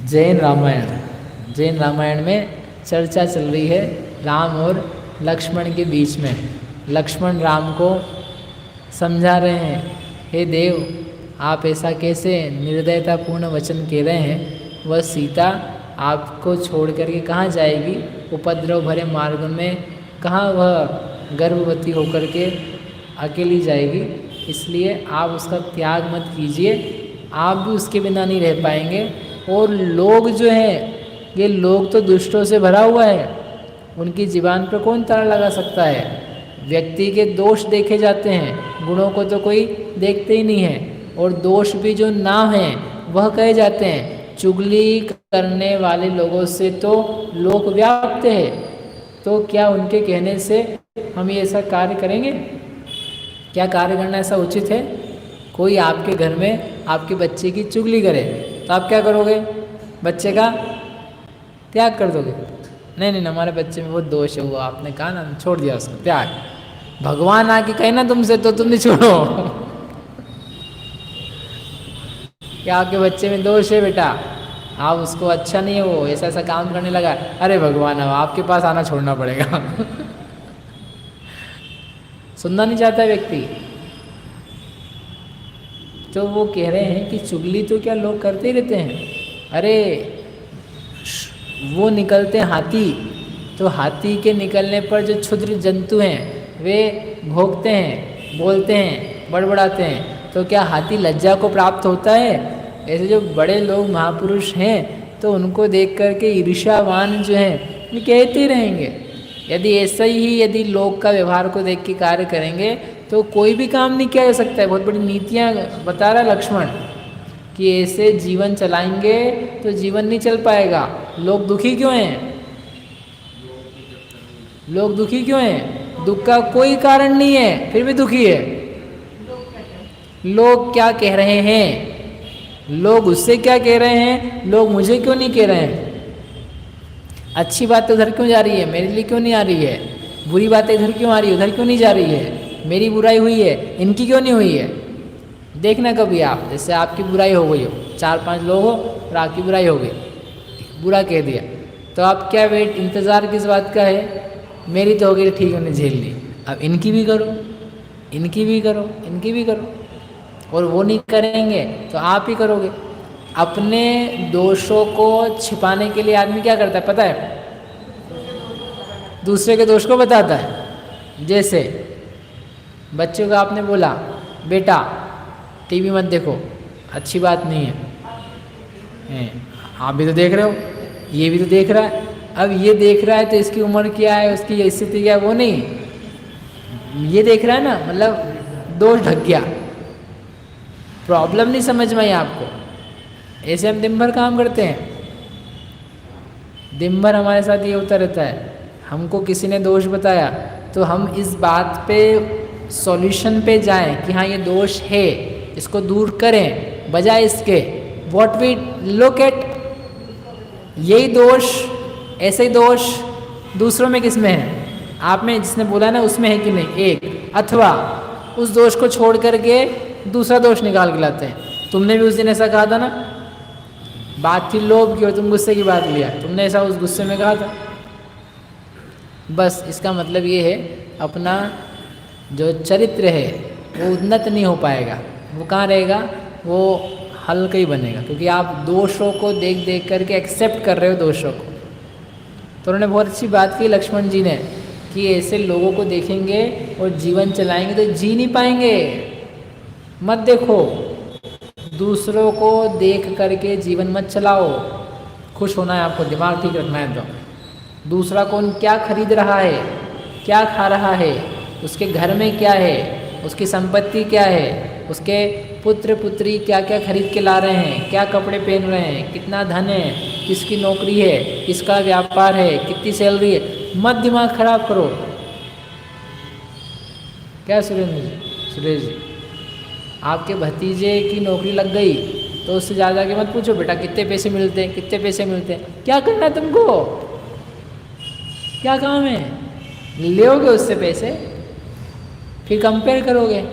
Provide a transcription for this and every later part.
जैन रामायण में चर्चा चल रही है राम और लक्ष्मण के बीच में। लक्ष्मण राम को समझा रहे हैं, हे देव आप ऐसा कैसे निर्दयतापूर्ण वचन कह रहे हैं। वह सीता आपको छोड़ करके कहाँ जाएगी, उपद्रव भरे मार्ग में कहाँ वह गर्भवती होकर के अकेली जाएगी। इसलिए आप उसका त्याग मत कीजिए, आप भी उसके बिना नहीं रह पाएंगे। और लोग जो हैं, ये लोग तो दुष्टों से भरा हुआ है, उनकी ज़ुबान पर कौन ताला लगा सकता है। व्यक्ति के दोष देखे जाते हैं, गुणों को तो कोई देखते ही नहीं है। और दोष भी जो ना हैं वह कहे जाते हैं। चुगली करने वाले लोगों से तो लोक व्याप्त है, तो क्या उनके कहने से हम ये ऐसा कार्य करेंगे? क्या कार्य करना ऐसा उचित है? कोई आपके घर में आपके बच्चे की चुगली करे तो आप क्या करोगे? बच्चे का त्याग कर दोगे? नहीं नहीं, हमारे बच्चे में बहुत दोष है, वो आपने कहा ना, छोड़ दिया उसको, त्याग। भगवान आके कहे ना तुमसे तो तुम नहीं छोड़ो क्या आपके बच्चे में दोष है बेटा, आप उसको अच्छा नहीं है, वो ऐसा ऐसा काम करने लगा, अरे भगवान अब आपके पास आना छोड़ना पड़ेगा सुनना नहीं चाहता व्यक्ति। तो वो कह रहे हैं कि चुगली तो क्या लोग करते ही रहते हैं। अरे वो निकलते हैं हाथी, तो हाथी के निकलने पर जो क्षुद्र जंतु हैं वे भौंकते हैं, बोलते हैं, बड़बड़ाते हैं। तो क्या हाथी लज्जा को प्राप्त होता है? ऐसे जो बड़े लोग महापुरुष हैं तो उनको देख करके ईर्ष्यावान जो हैं ये कहते ही रहेंगे। यदि लोग का व्यवहार को देख के कार्य करेंगे तो कोई भी काम नहीं किया जा सकता है। बहुत बड़ी नीतियाँ बता रहा लक्ष्मण कि ऐसे जीवन चलाएंगे तो जीवन नहीं चल पाएगा। लोग दुखी क्यों हैं? लोग दुखी क्यों हैं? दुख का कोई कारण नहीं है, फिर भी दुखी है। लोग क्या कह रहे हैं, लोग उससे क्या कह रहे हैं, लोग मुझे क्यों नहीं कह रहे हैं। अच्छी बात उधर क्यों जा रही है, मेरे लिए क्यों नहीं आ रही है। बुरी बातें इधर क्यों आ रही है, उधर क्यों नहीं जा रही है। मेरी बुराई हुई है, इनकी क्यों नहीं हुई है। देखना कभी आप, जैसे आपकी बुराई हो गई हो, 4-5 लोग हो और आपकी बुराई हो गई, बुरा कह दिया, तो आप क्या वेट इंतज़ार किस बात का है। मेरी तो हो गई, ठीक है, झेल ली, अब इनकी भी करो, इनकी भी करो, इनकी भी करो। और वो नहीं करेंगे तो आप ही करोगे। अपने दोषों को छिपाने के लिए आदमी क्या करता है पता है? दूसरे के दोष को बताता है। जैसे बच्चों को आपने बोला बेटा टीवी मत देखो, अच्छी बात नहीं है, आप भी तो देख रहे हो, ये भी तो देख रहा है। अब ये देख रहा है तो इसकी उम्र क्या है, उसकी स्थिति क्या है, वो नहीं, ये देख रहा है ना, मतलब दोष ढक गया, प्रॉब्लम नहीं समझ में आई आपको। ऐसे हम दिन भर काम करते हैं, दिन भर हमारे साथ ये होता रहता है। हमको किसी ने दोष बताया तो हम इस बात पे सॉल्यूशन पे जाएं कि हाँ ये दोष है, इसको दूर करें, बजाय इसके व्हाट वी लुक एट यही दोष, ऐसे ही दोष दूसरों में किस में है, आप में जिसने बोला ना उसमें है कि नहीं, एक, अथवा उस दोष को छोड़ करके दूसरा दोष निकाल के लाते हैं। तुमने भी उस दिन ऐसा कहा था ना, बात थी लोभ की और तुम गुस्से की बात लिया, तुमने ऐसा उस गुस्से में कहा था। बस इसका मतलब ये है अपना जो चरित्र है वो उन्नत नहीं हो पाएगा, वो कहाँ रहेगा, वो हल्का ही बनेगा, क्योंकि आप दोषों को देख देख करके एक्सेप्ट कर रहे हो दोषों को। तो उन्होंने बहुत अच्छी बात की लक्ष्मण जी ने कि ऐसे लोगों को देखेंगे और जीवन चलाएंगे तो जी नहीं पाएंगे। मत देखो, दूसरों को देख करके जीवन मत चलाओ। खुश होना है आपको, दिमाग ठीक रखना है। तो दूसरा कौन क्या खरीद रहा है, क्या खा रहा है, उसके घर में क्या है, उसकी संपत्ति क्या है, उसके पुत्र पुत्री क्या क्या खरीद के ला रहे हैं, क्या कपड़े पहन रहे हैं, कितना धन है, किसकी नौकरी है, किसका व्यापार है, कितनी सैलरी है, मत दिमाग खराब करो। क्या सुरेश जी, आपके भतीजे की नौकरी लग गई तो उससे ज़्यादा के मत पूछो बेटा कितने पैसे मिलते हैं, कितने पैसे मिलते हैं, क्या करना है तुमको, क्या काम है, लोगे उससे पैसे, फिर कंपेयर करोगे,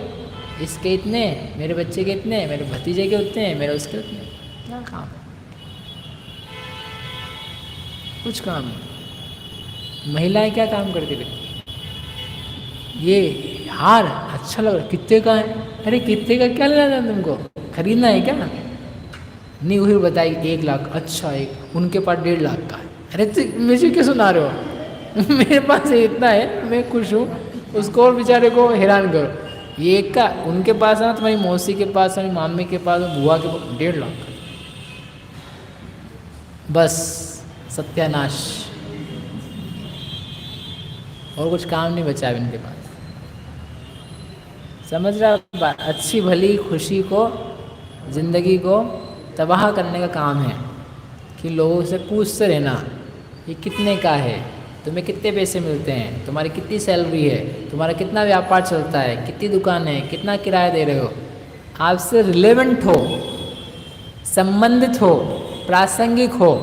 इसके इतने, मेरे बच्चे के इतने, मेरे भतीजे के उतने, मेरे उसके उतने, क्या काम है। कुछ काम नहीं। महिलाएं क्या काम करती रहती, ये हार अच्छा लग रहा, कितने का है, अरे कितने का क्या लेना है तुमको, खरीदना है क्या, नहीं वही बताई 1 लाख, अच्छा एक उनके पास 1.5 लाख का है, अरे तो मुझे क्यों सुना रहे हो मेरे पास इतना है, मैं खुश हूँ, उसको और बेचारे को हैरान करो। ये एक का उनके पास है ना, तुम्हारी मौसी के पास, तुम्हारी मामी के पास, बुआ के पास 1.5 लाख, बस सत्यानाश, और कुछ काम नहीं बचा अब इनके पास। समझ रहा, अच्छी भली खुशी को, जिंदगी को तबाह करने का काम है कि लोगों से पूछते रहना ये कितने का है, तुम्हें कितने पैसे मिलते हैं, तुम्हारी कितनी सैलरी है, तुम्हारा कितना व्यापार चलता है, कितनी दुकान है, कितना किराया दे रहे हो। आपसे रिलेवेंट हो, संबंधित हो, प्रासंगिक हो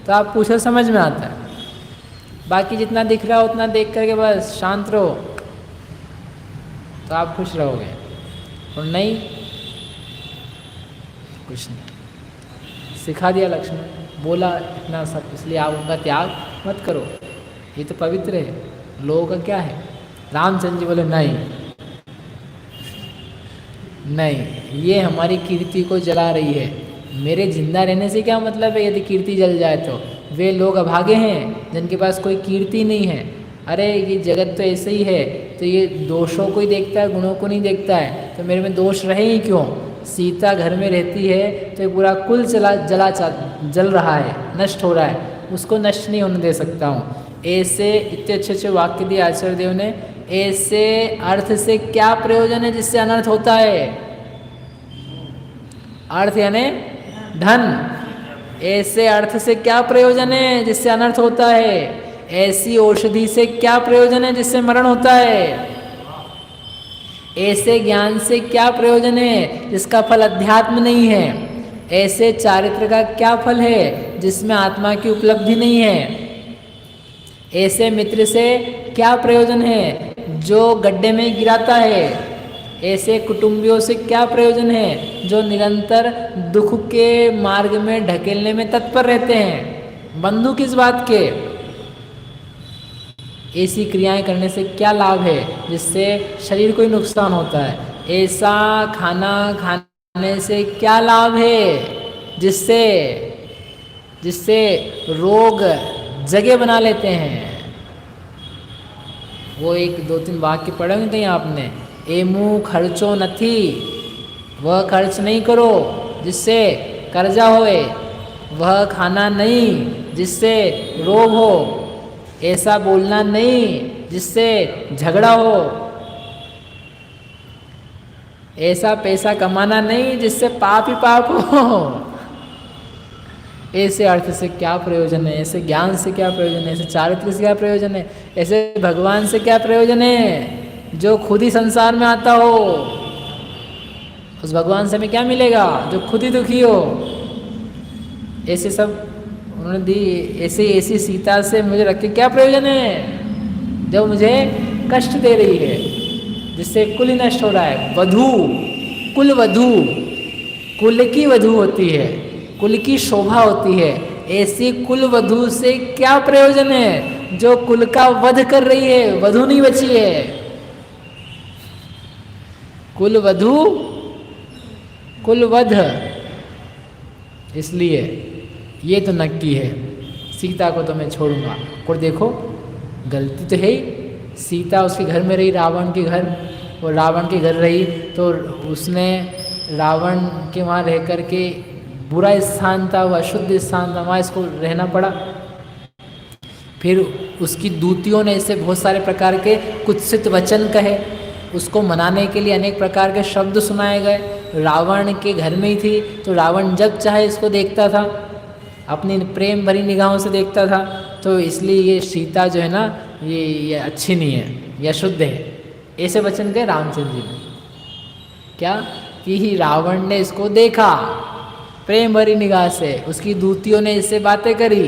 तो आप पूछो, समझ में आता है। बाकी जितना दिख रहा हो उतना देख करके बस शांत रहो तो आप खुश रहोगे, और नहीं कुछ नहीं। सिखा दिया लक्ष्मण, बोला इतना सब, इसलिए आप उनका त्याग मत करो, ये तो पवित्र है, लोगों का क्या है। रामचंद्र जी बोले नहीं नहीं, ये हमारी कीर्ति को जला रही है, मेरे जिंदा रहने से क्या मतलब है यदि कीर्ति जल जाए तो। वे लोग अभागे हैं जिनके पास कोई कीर्ति नहीं है। अरे ये जगत तो ऐसे ही है, तो ये दोषों को ही देखता है, गुणों को नहीं देखता है, तो मेरे में दोष रहे ही क्यों। सीता घर में रहती है तो ये पूरा कुल जल रहा है, नष्ट हो रहा है, उसको नष्ट नहीं होने दे सकता हूँ। ऐसे इतने अच्छे अच्छे वाक्य दिए आचार्य देव ने। ऐसे अर्थ से क्या प्रयोजन है जिससे अनर्थ होता है। अर्थ यानी धन। ऐसे अर्थ से क्या प्रयोजन है जिससे अनर्थ होता है। ऐसी औषधि से क्या प्रयोजन है जिससे मरण होता है। ऐसे ज्ञान से क्या प्रयोजन है जिसका फल अध्यात्म नहीं है। ऐसे चारित्र का क्या फल है जिसमें आत्मा की उपलब्धि नहीं है। ऐसे मित्र से क्या प्रयोजन है जो गड्ढे में गिराता है। ऐसे कुटुंबियों से क्या प्रयोजन है जो निरंतर दुख के मार्ग में ढकेलने में तत्पर रहते हैं। बंधु किस बात के। ऐसी क्रियाएं करने से क्या लाभ है जिससे शरीर को ही नुकसान होता है। ऐसा खाना खाने से क्या लाभ है जिससे जिससे रोग जगह बना लेते हैं। वो 1-2-3 वाक्य पढ़े नहीं थे आपने। एमू खर्चो नथी, वह खर्च नहीं करो जिससे कर्जा होए। वह खाना नहीं जिससे रोग हो। ऐसा बोलना नहीं जिससे झगड़ा हो। ऐसा पैसा कमाना नहीं जिससे पाप ही पाप हो। ऐसे अर्थ से क्या प्रयोजन है। ऐसे ज्ञान से क्या प्रयोजन है। ऐसे चारित्र से क्या प्रयोजन है। ऐसे भगवान से क्या प्रयोजन है जो खुद ही संसार में आता हो। उस भगवान से हमें क्या मिलेगा जो खुद ही दुखी हो। ऐसे सब उन्होंने दी। ऐसी सीता से मुझे रख के क्या प्रयोजन है जो मुझे कष्ट दे रही है, जिससे कुल ही नष्ट हो रहा है। वधू, कुल वधू, कुल की वधू होती है, कुल की शोभा होती है। ऐसी कुल वधू से क्या प्रयोजन है जो कुल का वध कर रही है। वधू नहीं बची है। कुल वधू कुल वध। इसलिए ये तो नक्की है, सीता को तो मैं छोड़ूंगा। और देखो गलती तो है ही। सीता उसके घर में रही, रावण के घर। वो रावण के घर रही तो उसने रावण के वहाँ रह कर के बुरा स्थान था, वह अशुद्ध स्थान था, वहाँ इसको रहना पड़ा। फिर उसकी दूतियों ने इसे बहुत सारे प्रकार के कुत्सित वचन कहे। उसको मनाने के लिए अनेक प्रकार के शब्द सुनाए गए। रावण के घर में ही थी तो रावण जब चाहे इसको देखता था, अपनी प्रेम भरी निगाहों से देखता था। तो इसलिए ये सीता जो है ना, ये अच्छी नहीं है, ये अशुद्ध है। ऐसे वचन कहे रामचंद्र जी ने। क्या कि रावण ने इसको देखा प्रेम भरी निगाह से, उसकी दूतियों ने इससे बातें करी,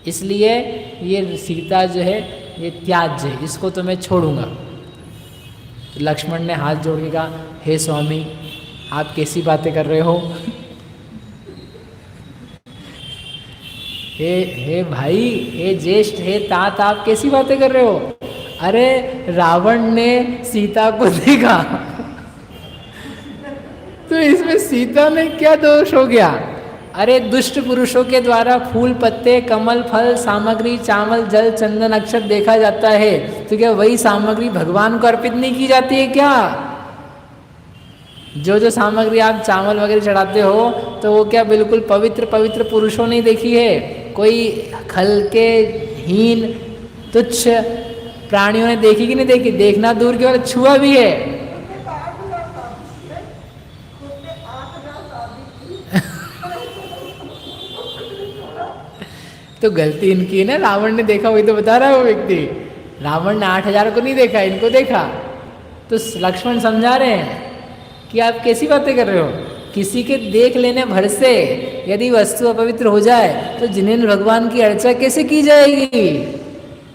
इसलिए ये सीता जो है ये त्याज्य है, इसको तो मैं छोड़ूंगा। तो लक्ष्मण ने हाथ जोड़ के कहा, हे स्वामी आप कैसी बातें कर रहे हो। हे भाई, हे ज्येष्ठ, हे तात, आप कैसी बातें कर रहे हो? अरे रावण ने सीता को देखा तो इसमें सीता में क्या दोष हो गया? अरे दुष्ट पुरुषों के द्वारा फूल पत्ते कमल फल सामग्री चावल जल चंदन अक्षत देखा जाता है, तो क्या वही सामग्री भगवान को अर्पित नहीं की जाती है क्या? जो जो सामग्री आप चावल वगैरह चढ़ाते हो तो वो क्या बिल्कुल पवित्र पवित्र पुरुषों ने देखी है? कोई हल्के हीन तुच्छ प्राणियों ने देखी कि नहीं देखी? देखना दूर की बात, छुआ भी है। तो गलती इनकी है ना, रावण ने देखा वही तो बता रहा है वो व्यक्ति। रावण ने 8,000 को नहीं देखा, इनको देखा। तो लक्ष्मण समझा रहे हैं कि आप कैसी बातें कर रहे हो? किसी के देख लेने भर से यदि वस्तु अपवित्र हो जाए तो जिनेन्द्र भगवान की अर्चा कैसे की जाएगी?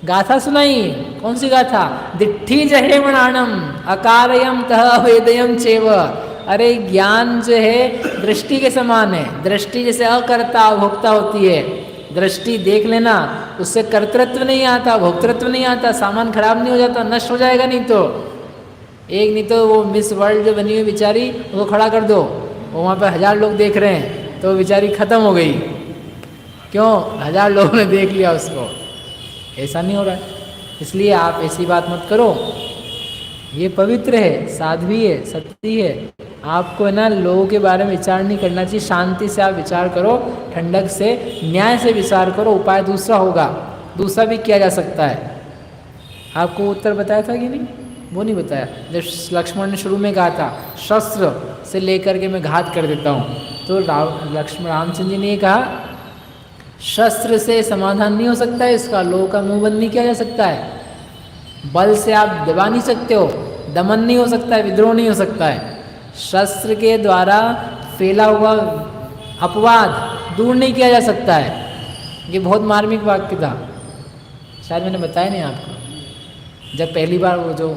गाथा सुनाई। कौन सी गाथा? दिट्ठी जहे मणानम अकारयम तह अवेदयम चेव। अरे ज्ञान जो है दृष्टि के समान है। दृष्टि जैसे अकर्ता अभोक्ता होती है। दृष्टि देख लेना, उससे कर्तृत्व नहीं आता, भोक्तृत्व नहीं आता, सामान खराब नहीं हो जाता, नष्ट हो जाएगा। नहीं तो एक, नहीं तो वो मिस वर्ल्ड जो बनी हुई बेचारी, उसको खड़ा कर दो, वो वहाँ पे 1000 लोग देख रहे हैं तो बेचारी खत्म हो गई। क्यों? 1000 लोगों ने देख लिया उसको। ऐसा नहीं हो रहा है, इसलिए आप ऐसी बात मत करो। ये पवित्र है, साध्वी है, सती है। आपको है ना लोगों के बारे में विचार नहीं करना चाहिए। शांति से आप विचार करो, ठंडक से, न्याय से विचार करो। उपाय दूसरा होगा, दूसरा भी किया जा सकता है। आपको उत्तर बताया था कि नहीं? वो नहीं बताया। जब लक्ष्मण ने शुरू में कहा था शस्त्र से लेकर के मैं घात कर देता हूँ, तो लक्ष्मण रामचंद्र जी ने कहा शस्त्र से समाधान नहीं हो सकता है इसका, लोगों का मुंह बंद नहीं किया जा सकता है। बल से आप दबा नहीं सकते हो, दमन नहीं हो सकता है, विद्रोह नहीं हो सकता है। शस्त्र के द्वारा फैला हुआ अपवाद दूर नहीं किया जा सकता है। ये बहुत मार्मिक वाक्य था, शायद मैंने बताया नहीं आपको। जब पहली बार वो जो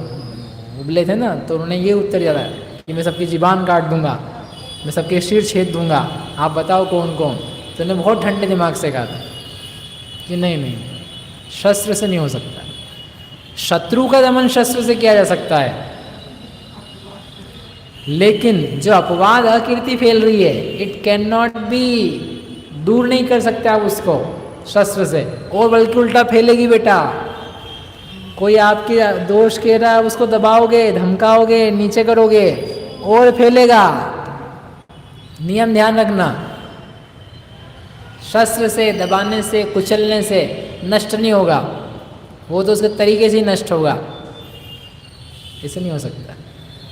उबले थे ना, तो उन्होंने ये उत्तर दिया था कि मैं सबकी जीबान काट दूंगा, मैं सबके सिर छेद दूंगा, आप बताओ कौन कौन। तो उन्होंने बहुत ठंडे दिमाग से कहा था कि नहीं नहीं, शस्त्र से नहीं हो सकता। शत्रु का दमन शस्त्र से किया जा सकता है, लेकिन जो अपवाद अकीर्ति फैल रही है, इट कैन नॉट बी, दूर नहीं कर सकते आप उसको शस्त्र से, और बल्कि उल्टा फैलेगी बेटा। कोई आपके दोष कह रहा है, उसको दबाओगे, धमकाओगे, नीचे करोगे, और फैलेगा। नियम ध्यान रखना, शस्त्र से, दबाने से, कुचलने से नष्ट नहीं होगा, वो तो उसके तरीके से ही नष्ट होगा, ऐसे नहीं हो सकता।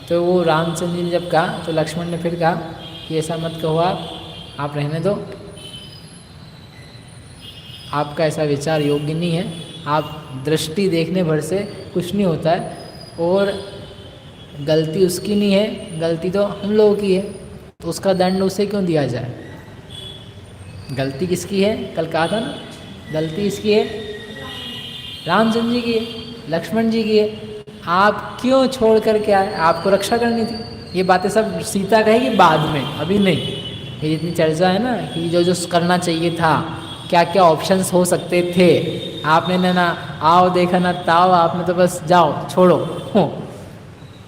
तो वो रामचंद्र जी ने जब कहा, तो लक्ष्मण ने फिर कहा कि ऐसा मत कहो, आप रहने दो, आपका ऐसा विचार योग्य नहीं है। आप दृष्टि देखने भर से कुछ नहीं होता है, और गलती उसकी नहीं है, गलती तो हम लोगों की है, तो उसका दंड उसे क्यों दिया जाए? गलती किसकी है? कल कहा था ना, गलती इसकी है, रामचंद्र जी की है, लक्ष्मण जी की है। आप क्यों छोड़ करके आए? आपको रक्षा करनी थी। ये बातें सब सीता कहेगी बाद में, अभी नहीं। ये जितनी चर्चा है ना कि जो जो करना चाहिए था, क्या क्या ऑप्शंस हो सकते थे, आपने ना आओ देखा ना ताओ, आपने तो बस जाओ छोड़ो हो।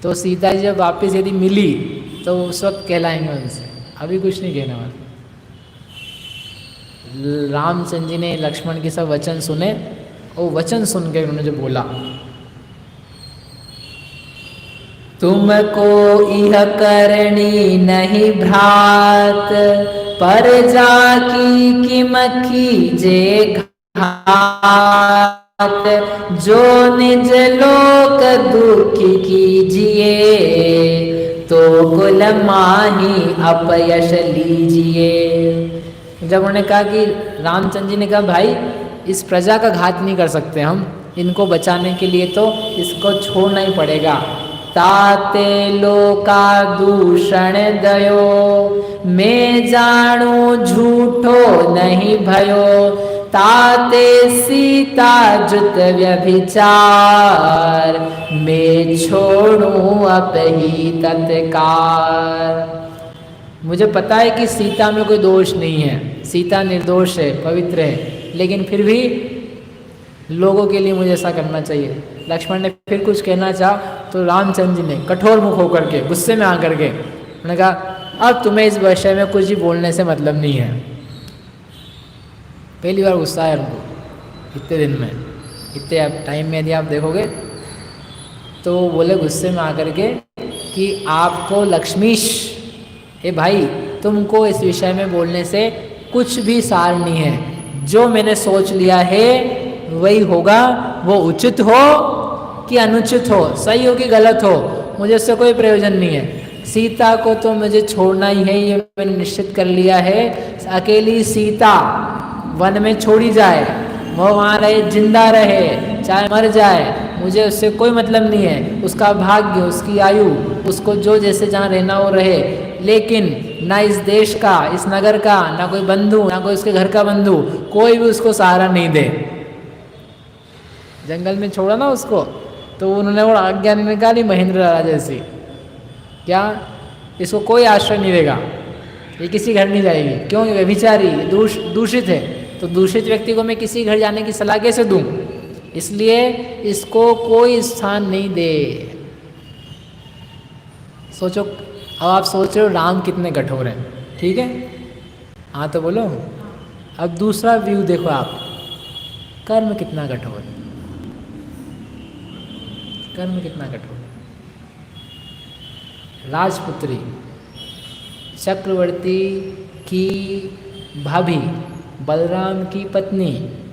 तो सीता जी जब वापस यदि मिली तो उस वक्त कहलाएंगे उनसे, अभी कुछ नहीं कहने वाले। रामचंद्र जी ने लक्ष्मण के सब वचन सुने, और वचन सुन के उन्होंने जो बोला, तुमको यह करनी नहीं भ्रात, पर जाकी किम कीजे घात, जो निज लोक दुखी कीजिए, तो कुल माही अपयश लीजिए। जब उन्होंने कहा कि रामचंद्र जी ने कहा भाई इस प्रजा का घात नहीं कर सकते हम, इनको बचाने के लिए तो इसको छोड़ना ही पड़ेगा। ताते लोका दूषण दयो, मैं जानू झूठो नहीं भयो, ताते सीता जुत व्यभिचार, मैं छोड़ू अपही तत्कार। मुझे पता है कि सीता में कोई दोष नहीं है, सीता निर्दोष है, पवित्र है, लेकिन फिर भी लोगों के लिए मुझे ऐसा करना चाहिए। लक्ष्मण ने फिर कुछ कहना चाहा तो रामचंद्र जी ने कठोर मुख होकर के, गुस्से में आकर के उन्होंने कहा अब तुम्हें इस विषय में कुछ भी बोलने से मतलब नहीं है। पहली बार गुस्सा आया उनको इतने दिन में, इतने टाइम में यदि आप देखोगे तो वो बोले गुस्से में आकर के कि आपको लक्ष्मीश, ए भाई तुमको इस विषय में बोलने से कुछ भी सार नहीं है। जो मैंने सोच लिया है वही होगा, वो उचित हो कि अनुचित हो, सही हो कि गलत हो, मुझे उससे कोई प्रयोजन नहीं है। सीता को तो मुझे छोड़ना ही है, ये मैंने निश्चित कर लिया है। अकेली सीता वन में छोड़ी जाए, वो वहाँ रहे, जिंदा रहे, चाहे मर जाए, मुझे उससे कोई मतलब नहीं है। उसका भाग्य, उसकी आयु, उसको जो जैसे जहाँ रहना हो रहे, लेकिन ना इस देश का, इस नगर का, ना कोई बंधु, ना कोई उसके घर का बंधु, कोई भी उसको सहारा नहीं दे। जंगल में छोड़ा ना उसको, तो उन्होंने वो आज्ञा निकाली महेंद्र राजा जैसी, क्या इसको कोई आश्रय नहीं देगा, ये किसी घर नहीं जाएगी, क्यों व्यभिचारी दूषित है, तो दूषित व्यक्ति को मैं किसी घर जाने की सलाह कैसे दूं, इसलिए इसको कोई स्थान नहीं दे। सोचो, अब आप सोच रहे हो राम कितने कठोर हैं, ठीक है, हाँ तो बोलो। अब दूसरा व्यू देखो आप, कर्म कितना कठोर है, कर्म कितना कठोर। राजपुत्री चक्रवर्ती की भाभी, बलराम की पत्नी,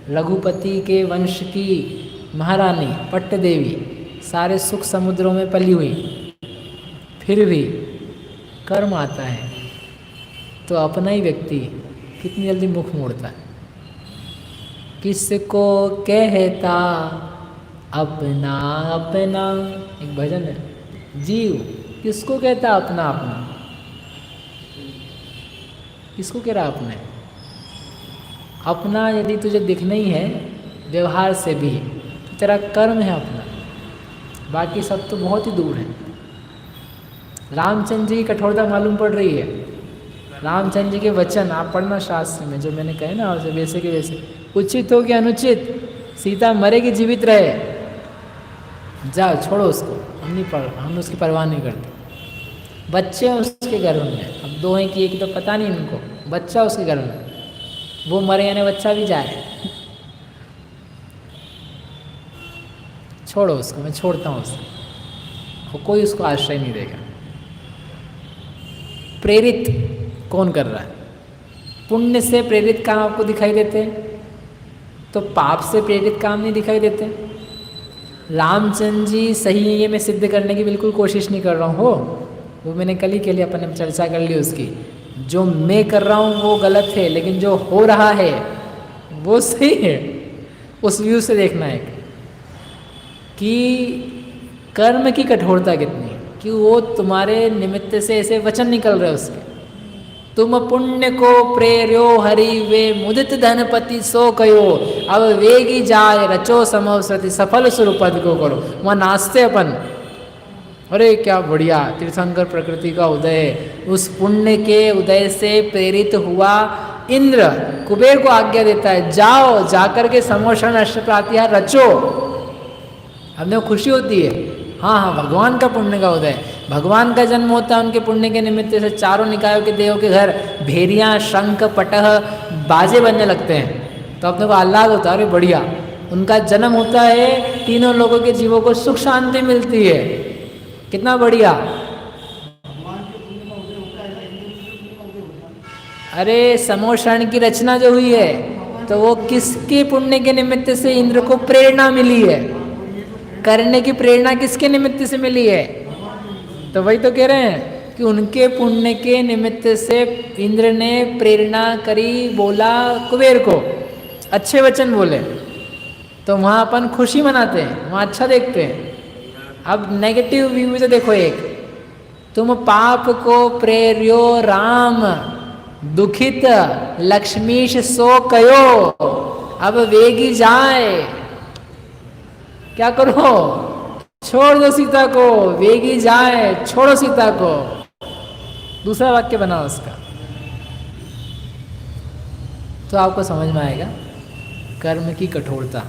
रघुपति के वंश की महारानी पट्ट देवी, सारे सुख समुद्रों में पली हुई, फिर भी कर्म आता है तो अपना ही व्यक्ति कितनी जल्दी मुख मोड़ता है। किसको कहता अपना अपना, एक भजन है, जीव किसको कहता अपना अपना, किसको कह रहा अपने, अपना यदि तुझे दिखना ही है व्यवहार से भी तो तेरा कर्म है अपना, बाकी सब तो बहुत ही दूर है। रामचंद्र जी की कठोरता मालूम पड़ रही है। रामचंद्र जी के वचन आप पढ़ना शास्त्र में, जो मैंने कहे ना वैसे के वैसे, उचित हो कि अनुचित, सीता मरेगी जीवित रहे, जाओ छोड़ो उसको, हम उसकी परवाह नहीं करते। बच्चे उसके गर्भ में, अब दो हैं कि एक, तो पता नहीं उनको, बच्चा उसके गर्भ में, वो मरे यानी बच्चा भी जाए, छोड़ो उसको, मैं छोड़ता हूँ उसको, वो कोई उसको आश्रय नहीं देगा। प्रेरित कौन कर रहा है? पुण्य से प्रेरित काम आपको दिखाई देते हैं, तो पाप से प्रेरित काम नहीं दिखाई देते। रामचंद्र जी सही है, ये मैं सिद्ध करने की बिल्कुल कोशिश नहीं कर रहा हूँ, हो वो मैंने कल ही के लिए अपन चर्चा कर ली उसकी। जो मैं कर रहा हूँ वो गलत है, लेकिन जो हो रहा है वो सही है। उस व्यू से देखना है कि कर्म की कठोरता कितनी है, कि वो तुम्हारे निमित्त से ऐसे वचन निकल रहे उसके, तुम पुण्य को प्रेर्यो हरि वे मुदित धनपति सो कयो, अब वेगी जाय रचो समवसति सफल स्वरूपद को करो। वहाँ नाचते अपन, अरे क्या बढ़िया तीर्थंकर प्रकृति का उदय। उस पुण्य के उदय से प्रेरित हुआ इंद्र कुबेर को आज्ञा देता है, जाओ जाकर के समोषण अष्टप्रातिहार रचो। हमें खुशी होती है, हाँ हाँ भगवान का पुण्य का उदय, भगवान का जन्म होता है, उनके पुण्य के निमित्त से चारों निकायों के देवों के घर भेरियाँ शंख पटह बाजे बनने लगते हैं, तो अपने को आह्लाद होता है, अरे बढ़िया उनका जन्म होता है, तीनों लोगों के जीवों को सुख शांति मिलती है, कितना बढ़िया। अरे समोषण की रचना जो हुई है तो वो किसके पुण्य के निमित्त से इंद्र को प्रेरणा मिली है, करने की प्रेरणा किसके निमित्त से मिली है? तो वही तो कह रहे हैं कि उनके पुण्य के निमित्त से इंद्र ने प्रेरणा करी, बोला कुबेर को, अच्छे वचन बोले, तो वहाँ अपन खुशी मनाते हैं, वहाँ अच्छा देखते हैं। अब नेगेटिव व्यू से देखो, एक तुम पाप को प्रेर्यो राम दुखित लक्ष्मीश सो कयो, अब वेगी जाए, क्या करो? छोड़ दो सीता को, वेगी जाए, छोड़ो सीता को। दूसरा वाक्य बनाओ उसका, तो आपको समझ में आएगा कर्म की कठोरता,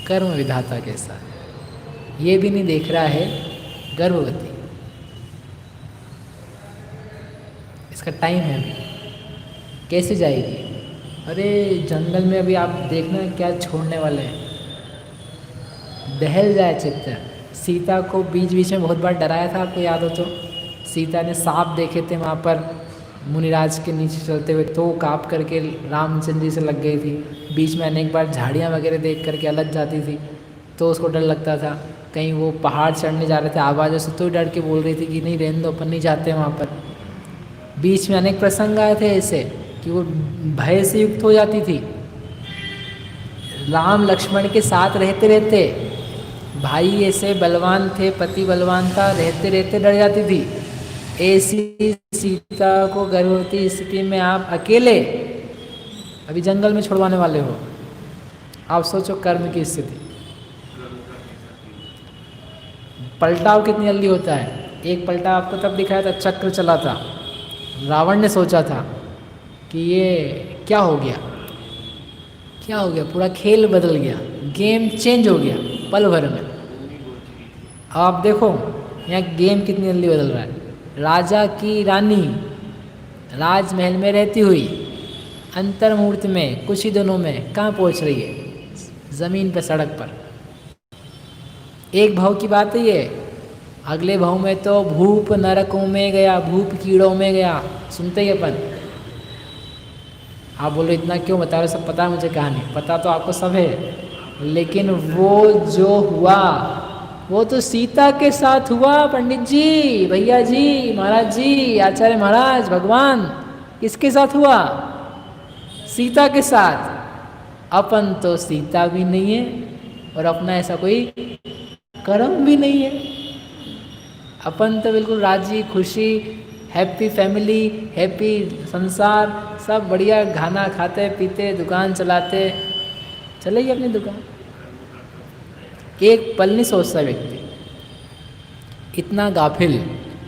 कर्म विधाता के साथ। ये भी नहीं देख रहा है गर्भवती, इसका टाइम है अभी, कैसे जाएगी? अरे जंगल में अभी आप देखना क्या छोड़ने वाले हैं, दहल जाए चित्त। सीता को बीच बीच में बहुत बार डराया था, आपको याद हो तो। सीता ने सांप देखे थे वहाँ पर मुनिराज के नीचे चलते हुए, तो काँप करके रामचंद्र जी से लग गई थी। बीच में अनेक बार झाड़ियाँ वगैरह देख करके अलग जाती थी, तो उसको डर लगता था। कहीं वो पहाड़ चढ़ने जा रहे थे आवाज़ों से, तो डर के बोल रही थी कि नहीं रहने दो, अपन नहीं जाते वहाँ पर। बीच में अनेक प्रसंग आए थे ऐसे कि वो भय से युक्त हो जाती थी। राम लक्ष्मण के साथ रहते रहते, भाई ऐसे बलवान थे, पति बलवान था, रहते रहते डर जाती थी। ऐसी सीता को गर्भवती स्थिति में आप अकेले अभी जंगल में छुड़वाने वाले हो। आप सोचो कर्म की स्थिति, पलटाव कितनी जल्दी होता है। एक पलटा आपको तब दिखाया था, चक्र चला था, रावण ने सोचा था कि ये क्या हो गया, क्या हो गया, पूरा खेल बदल गया, गेम चेंज हो गया पल भर में। आप देखो यहाँ गेम कितनी जल्दी बदल रहा है। राजा की रानी राजमहल में रहती हुई अंतर मुहूर्त में कुछ ही दिनों में कहाँ पहुँच रही है, ज़मीन पर, सड़क पर। एक भाव की बात है ये, अगले भाव में तो भूप नरकों में गया, भूप कीड़ों में गया। सुनते ही अपन, आप बोलो इतना क्यों बता रहे, सब पता है मुझे कहानी, पता तो आपको सब है, लेकिन वो जो हुआ वो तो सीता के साथ हुआ। पंडित जी, भैया जी, महाराज जी, आचार्य महाराज, भगवान, किसके साथ हुआ? सीता के साथ। अपन तो सीता भी नहीं है और अपना ऐसा कोई कर्म भी नहीं है। अपन तो बिल्कुल राजी खुशी, हैप्पी फैमिली, हैप्पी संसार, सब बढ़िया, खाना खाते पीते, दुकान चलाते, चलेगी अपनी दुकान। एक पल नहीं सोचता व्यक्ति, इतना गाफिल,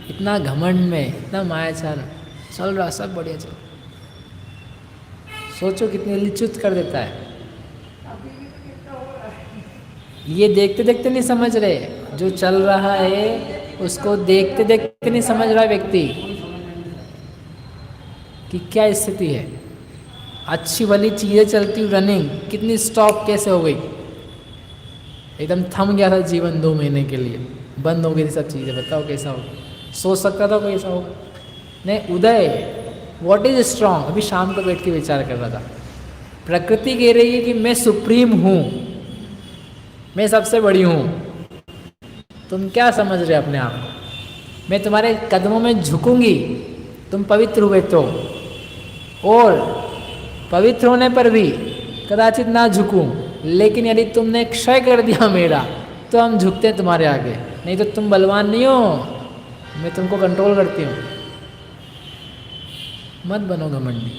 इतना घमंड में, इतना मायाचार चल रहा, सब बढ़िया चल। सोचो कितनी जल्दी च्युत कर देता है। ये देखते देखते नहीं समझ रहे, जो चल रहा है उसको देखते देखते नहीं समझ रहा व्यक्ति कि क्या स्थिति है। अच्छी वाली चीज़ें चलती, रनिंग कितनी स्टॉप कैसे हो गई, एकदम थम गया था जीवन 2 महीने के लिए, बंद हो गई थी सब चीज़ें। बताओ कैसा होगा, सोच सकता था कोई ऐसा होगा? नहीं। उदय, व्हाट इज स्ट्रांग, अभी शाम को बैठ के विचार कर रहा था। प्रकृति कह रही है कि मैं सुप्रीम हूँ, मैं सबसे बड़ी हूँ। तुम क्या समझ रहे अपने आप को? मैं तुम्हारे कदमों में झुकूंगी, तुम पवित्र हुए तो, और पवित्र होने पर भी कदाचित ना झुकूं, लेकिन यदि तुमने क्षय कर दिया मेरा, तो हम झुकते हैं तुम्हारे आगे। नहीं तो तुम बलवान नहीं हो, मैं तुमको कंट्रोल करती हूँ। मत बनो घमंडी।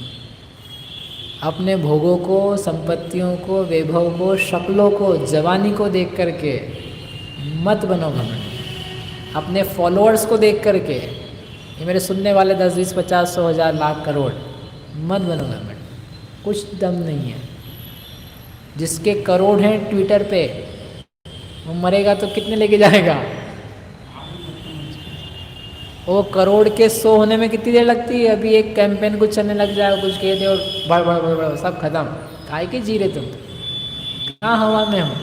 अपने भोगों को, संपत्तियों को, वैभव को, शक्लों को, जवानी को देख करके मत बनो घमंडी। अपने फॉलोअर्स को देख करके, ये मेरे सुनने वाले 10, 20, 50, 100, 1000, लाख, करोड़, मत बनो घमंडी। कुछ दम नहीं है। जिसके करोड़ हैं ट्विटर पे, वो मरेगा तो कितने लेके जाएगा? वो करोड़ के 100 होने में कितनी देर लगती है? अभी एक कैंपेन कुछ चलने लग जाएगा, कुछ कह दे और बढ़ बढ़ बढ़ बढ़ सब खत्म। काहे के जी रहे तुम? कहाँ हवा में हो?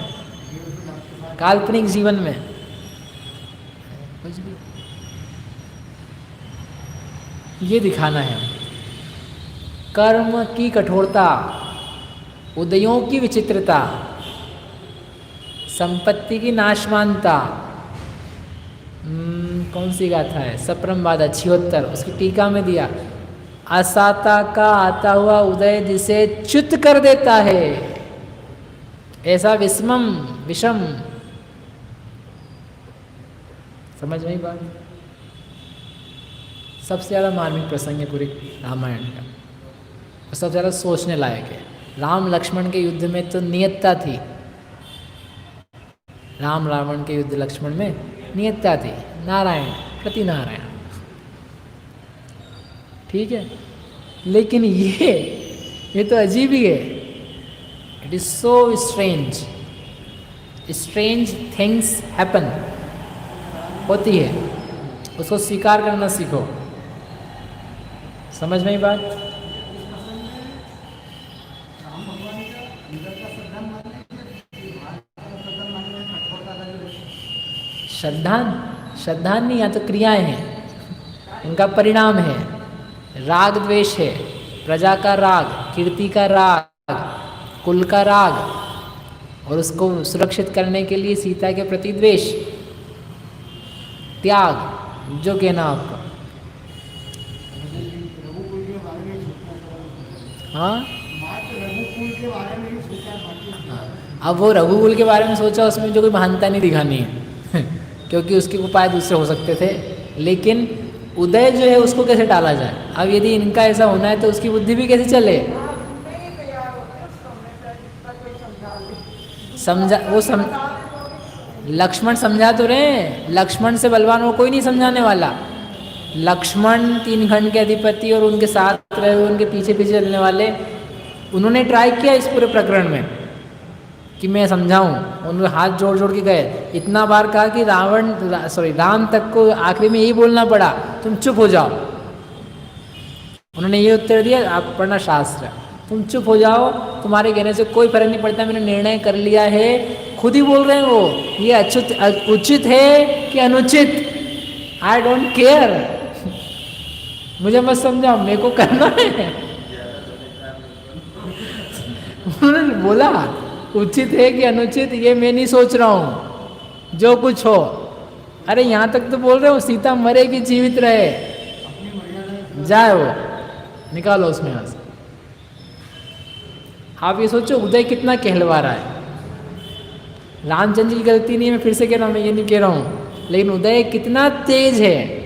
काल्पनिक जीवन में कुछ भी ये दिखाना है। कर्म की कठोरता, उदयों की विचित्रता, संपत्ति की नाशवानता। कौन सी गाथा है? सप्रमवाद 76, उसकी टीका में दिया, असाता का आता हुआ उदय जिसे च्युत कर देता है, ऐसा विषम विषम। समझ में ही बात? सबसे ज़्यादा मार्मिक प्रसंग है पूरी रामायण का, और सबसे ज़्यादा सोचने लायक है। राम लक्ष्मण के युद्ध में तो नियतता थी, राम रावण के युद्ध लक्ष्मण में नियतता थी, नारायण प्रति नारायण, ठीक है। लेकिन ये तो अजीब ही है। It is so strange, strange things happen, होती है, उसको स्वीकार करना सीखो। समझ में ही बात? श्रद्धा नहीं, या तो क्रियाएं हैं, इनका परिणाम है। राग द्वेष है, प्रजा का राग, कीर्ति का राग, कुल का राग, और उसको सुरक्षित करने के लिए सीता के प्रति द्वेष, त्याग, जो कहना आपका। हाँ, अब वो रघुकुल के बारे में सोचा, उसमें जो कोई महानता नहीं दिखानी है क्योंकि उसके उपाय दूसरे हो सकते थे, लेकिन उदय जो है उसको कैसे टाला जाए। अब यदि इनका ऐसा होना है तो उसकी बुद्धि भी कैसे चले। समझा, लक्ष्मण समझा तो रहे, लक्ष्मण से बलवान और कोई नहीं समझाने वाला। लक्ष्मण 3 खंड के अधिपति और उनके साथ रहे हुए, उनके पीछे पीछे चलने वाले, उन्होंने ट्राई किया इस पूरे प्रकरण में कि मैं समझाऊं, उन्होंने हाथ जोड़ जोड़ के गए, इतना बार कहा कि राम तक को आखिरी में यही बोलना पड़ा, तुम चुप हो जाओ। उन्होंने ये उत्तर दिया, आप पढ़ना शास्त्र, तुम चुप हो जाओ, तुम्हारे कहने से कोई फर्क नहीं पड़ता, मैंने निर्णय कर लिया है। खुद ही बोल रहे हैं वो, ये उचित है कि अनुचित, आई डोंट केयर, मुझे मत समझाओ, मेरे को करना है। उन्होंने बोला उचित है कि अनुचित ये मैं नहीं सोच रहा हूँ, जो कुछ हो। अरे यहाँ तक तो बोल रहे हो, सीता मरे कि जीवित रहे, जाए वो, निकालो उसमें यहाँ से। आप ये सोचो उदय कितना कहलवा रहा है। रामचंद्र की गलती नहीं है, मैं फिर से कह रहा हूँ, मैं ये नहीं कह रहा हूँ, लेकिन उदय कितना तेज है।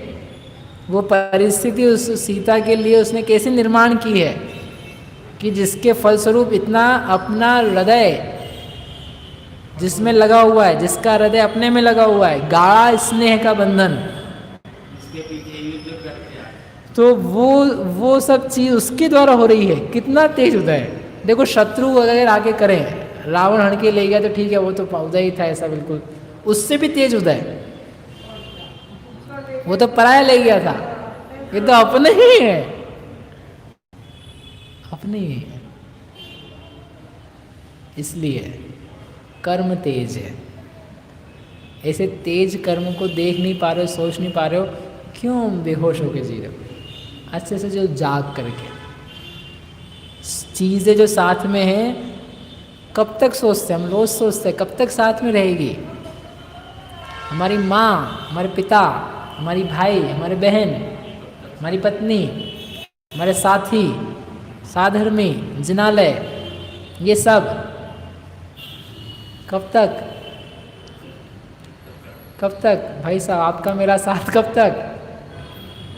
वो परिस्थिति उस सीता के लिए उसने कैसे निर्माण की है कि जिसके फलस्वरूप इतना अपना हृदय जिसमें लगा हुआ है, जिसका हृदय अपने में लगा हुआ है, गाढ़ा स्नेह का बंधन, तो वो सब चीज उसके द्वारा हो रही है। कितना तेज उदय है। देखो शत्रु अगर आगे करें, रावण हण के ले गया तो ठीक है, वो तो उदय ही था ऐसा बिल्कुल, उससे भी तेज उदय, वो तो पराया ले गया था, ये तो अपने ही है, अपने ही है। इसलिए कर्म तेज है। ऐसे तेज कर्म को देख नहीं पा रहे हो, सोच नहीं पा रहे हो, क्यों बेहोश होके जी रहे हो। अच्छे से जो जाग करके चीज़ें जो साथ में हैं, कब तक सोचते, हम रोज़ सोचते हैं कब तक साथ में रहेगी। हमारी माँ, हमारे पिता, हमारी भाई, हमारे बहन, हमारी पत्नी, हमारे साथी, साधर्मी, जिनालय, ये सब कब तक, कब तक भाई साहब, आपका मेरा साथ कब तक।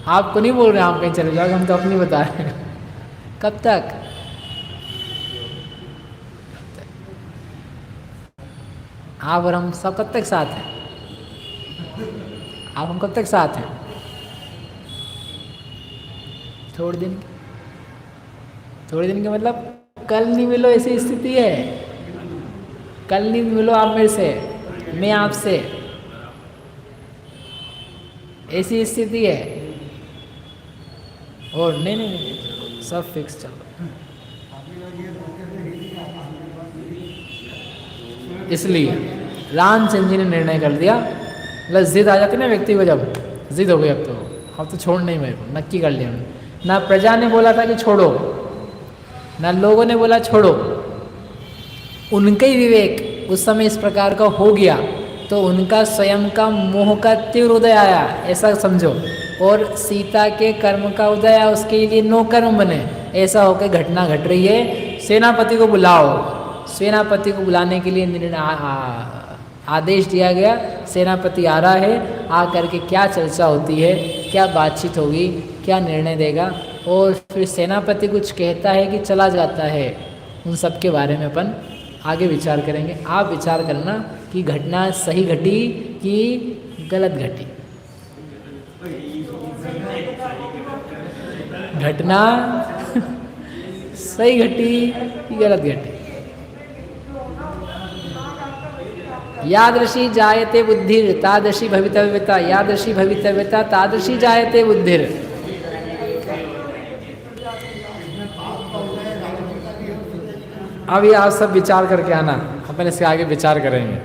आपको नहीं बोल रहे हैं आप कहीं चले जाओगे, हम तो अपनी बता रहे हैं। कब तक, आप और हम सब कब तक साथ हैं, आप हम कब तक साथ हैं। थोड़े दिन, थोड़े दिन का मतलब कल नहीं मिलो ऐसी स्थिति है। कल नहीं मिलो आप मेरे से, मैं आपसे, ऐसी स्थिति है। और नहीं नहीं नहीं, सब फिक्स चलो। इसलिए रामचंद्र जी ने निर्णय कर दिया, मतलब जिद आ जाती ना व्यक्ति को, जब जिद हो गई अब तो छोड़ नहीं, मेरे को नक्की कर लिया। ना प्रजा ने बोला था कि छोड़ो, ना लोगों ने बोला छोड़ो, उनका ही विवेक उस समय इस प्रकार का हो गया, तो उनका स्वयं का मोह का तीव्र उदय आया, ऐसा समझो। और सीता के कर्म का उदय आया, उसके लिए नो कर्म बने, ऐसा होकर घटना घट रही है। सेनापति को बुलाओ, सेनापति को बुलाने के लिए आदेश दिया गया। सेनापति आ रहा है, आ करके क्या चर्चा होती है, क्या बातचीत होगी, क्या निर्णय देगा, और फिर सेनापति कुछ कहता है कि चला जाता है, उन सब के बारे में अपन आगे विचार करेंगे। आप विचार करना कि घटना सही घटी कि गलत घटी। घटना सही घटी कि गलत घटी। यादृशी जायते बुद्धिर तादृशी भवितव्यता, यादृशी भवितव्यता तादृशी जायते बुद्धिर। अभी आप सब विचार करके आना, अपन इसके आगे विचार करेंगे।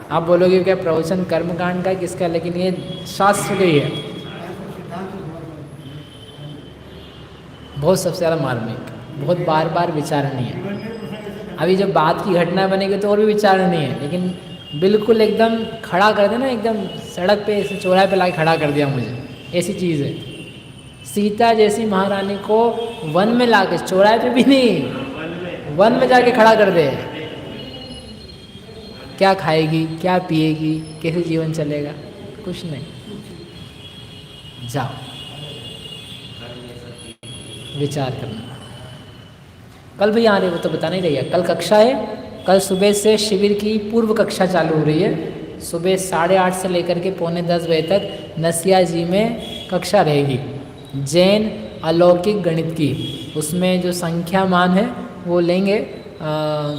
आप बोलोगे क्या प्रवचन कर्मकांड का किसका, लेकिन ये शास्त्र का ही है, बहुत सबसे ज़्यादा मार्मिक, बहुत बार बार विचारणीय है। अभी जब बात की घटना बनेगी तो और भी विचारणीय है, लेकिन बिल्कुल एकदम खड़ा कर देना, एकदम सड़क पे ऐसे चौराहे पे लाके खड़ा कर दिया मुझे, ऐसी चीज़ है। सीता जैसी महारानी को वन में लाके, चौराहे पे भी नहीं, वन में जाके खड़ा कर दे, क्या खाएगी, क्या पिएगी, कैसे जीवन चलेगा, कुछ नहीं। जाओ विचार करना। कल भी आ रहे, वो तो बता नहीं रही है, कल कक्षा है, कल सुबह से शिविर की पूर्व कक्षा चालू हो रही है। सुबह 8:30 से लेकर के 9:45 बजे तक नसिया जी में कक्षा रहेगी, जैन अलौकिक गणित की। उसमें जो संख्या मान है वो लेंगे,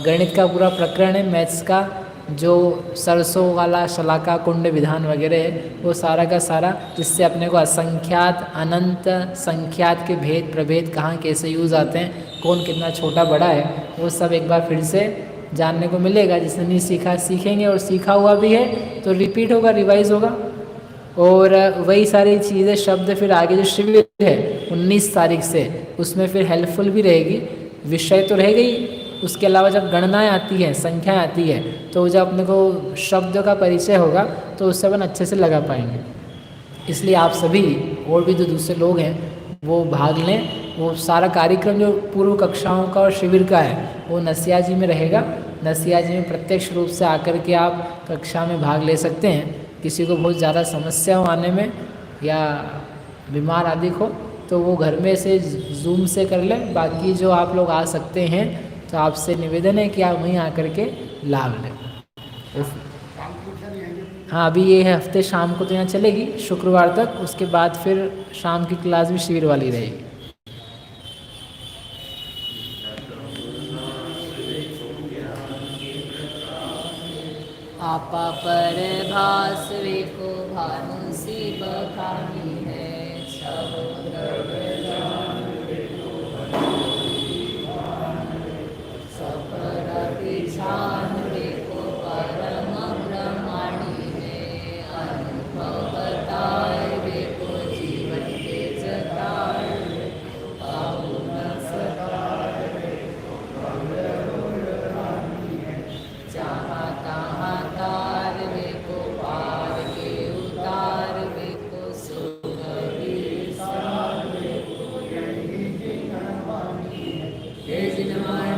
गणित का पूरा प्रकरण है, मैथ्स का जो सरसों वाला शलाका कुंड विधान वगैरह है, वो सारा का सारा, जिससे अपने को असंख्यात अनंत संख्यात के भेद प्रभेद कहाँ कैसे यूज़ आते हैं, कौन कितना छोटा बड़ा है, वो सब एक बार फिर से जानने को मिलेगा। जिसने नहीं सीखा सीखेंगे, और सीखा हुआ भी है तो रिपीट होगा, रिवाइज होगा। और वही सारी चीज़ें शब्द फिर आगे जो शिविर है 19 तारीख से, उसमें फिर हेल्पफुल भी रहेगी। विषय तो रहेगा ही, उसके अलावा जब गणनाएं आती हैं, संख्याएं आती है, तो जब अपने को शब्द का परिचय होगा तो उससे अपन अच्छे से लगा पाएंगे। इसलिए आप सभी और भी जो दूसरे लोग हैं वो भाग लें। वो सारा कार्यक्रम जो पूर्व कक्षाओं का और शिविर का है वो नसिया जी में रहेगा। नसिया जी में प्रत्यक्ष रूप से आकर के आप कक्षा में भाग ले सकते हैं। किसी को बहुत ज़्यादा समस्या हो आने में या बीमार आदि हो तो वो घर में से जूम से कर लें। बाकी जो आप लोग आ सकते हैं तो आपसे निवेदन है कि आप वहीं आकर के लाभ लें। हाँ, अभी ये है हफ्ते शाम को तो यहाँ चलेगी शुक्रवार तक, उसके बाद फिर शाम की क्लास भी शिविर वाली रहेगी। आपा पर भासवे को भानु सी बखानी है, जिनवाणी